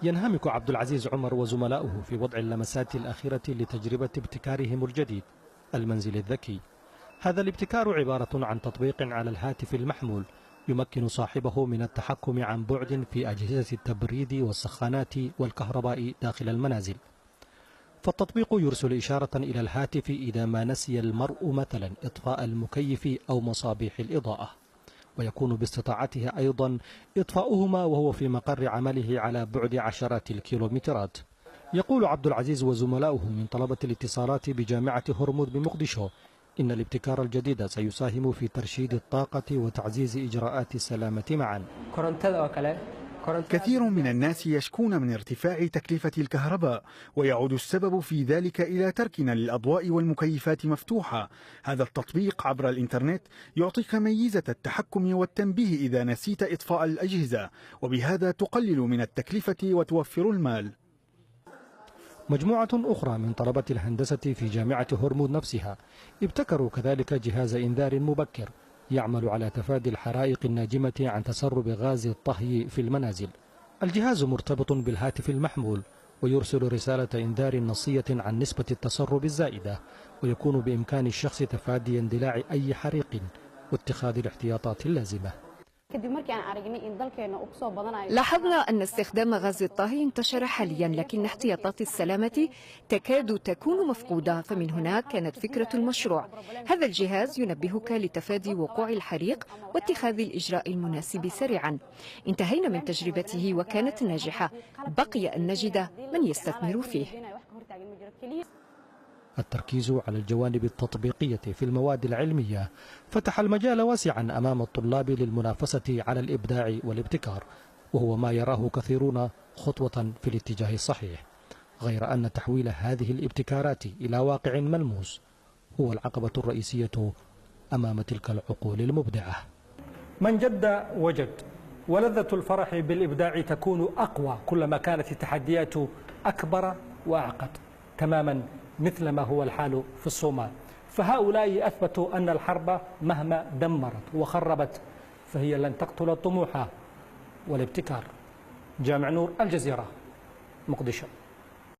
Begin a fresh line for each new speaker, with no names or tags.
ينهمك عبد العزيز عمر وزملاؤه في وضع اللمسات الأخيرة لتجربة ابتكارهم الجديد، المنزل الذكي. هذا الابتكار عبارة عن تطبيق على الهاتف المحمول يمكن صاحبه من التحكم عن بعد في أجهزة التبريد والسخانات والكهرباء داخل المنازل. فالتطبيق يرسل إشارة إلى الهاتف إذا ما نسي المرء مثلا إطفاء المكيف أو مصابيح الإضاءة، ويكون باستطاعته أيضا إطفاؤهما وهو في مقر عمله على بعد عشرات الكيلومترات. يقول عبد العزيز وزملاؤه من طلبة الاتصالات بجامعة هرمز بمقدشو إن الابتكار الجديد سيساهم في ترشيد الطاقة وتعزيز إجراءات السلامة معا.
كثير من الناس يشكون من ارتفاع تكلفة الكهرباء، ويعود السبب في ذلك إلى تركنا للأضواء والمكيفات مفتوحة. هذا التطبيق عبر الإنترنت يعطيك ميزة التحكم والتنبيه إذا نسيت إطفاء الأجهزة، وبهذا تقلل من التكلفة وتوفر المال.
مجموعة أخرى من طلبة الهندسة في جامعة هرمز نفسها ابتكروا كذلك جهاز إنذار مبكر يعمل على تفادي الحرائق الناجمة عن تسرب غاز الطهي في المنازل. الجهاز مرتبط بالهاتف المحمول ويرسل رسالة إنذار نصية عن نسبة التسرب الزائدة، ويكون بإمكان الشخص تفادي اندلاع أي حريق واتخاذ الاحتياطات اللازمة.
لاحظنا أن استخدام غاز الطهي انتشر حاليا، لكن احتياطات السلامة تكاد تكون مفقودة، فمن هنا كانت فكرة المشروع. هذا الجهاز ينبهك لتفادي وقوع الحريق واتخاذ الإجراء المناسب سريعا. انتهينا من تجربته وكانت ناجحة، بقي أن نجد من يستثمر فيه.
التركيز على الجوانب التطبيقية في المواد العلمية فتح المجال واسعا أمام الطلاب للمنافسة على الإبداع والابتكار، وهو ما يراه كثيرون خطوة في الاتجاه الصحيح، غير أن تحويل هذه الابتكارات إلى واقع ملموس هو العقبة الرئيسية أمام تلك العقول المبدعة.
من جد وجد، ولذة الفرح بالإبداع تكون أقوى كلما كانت التحديات أكبر وأعقد، تماما مثل ما هو الحال في الصومال. فهؤلاء أثبتوا أن الحرب مهما دمرت وخربت فهي لن تقتل الطموح والابتكار. جامع نور، الجزيرة، مقدشو.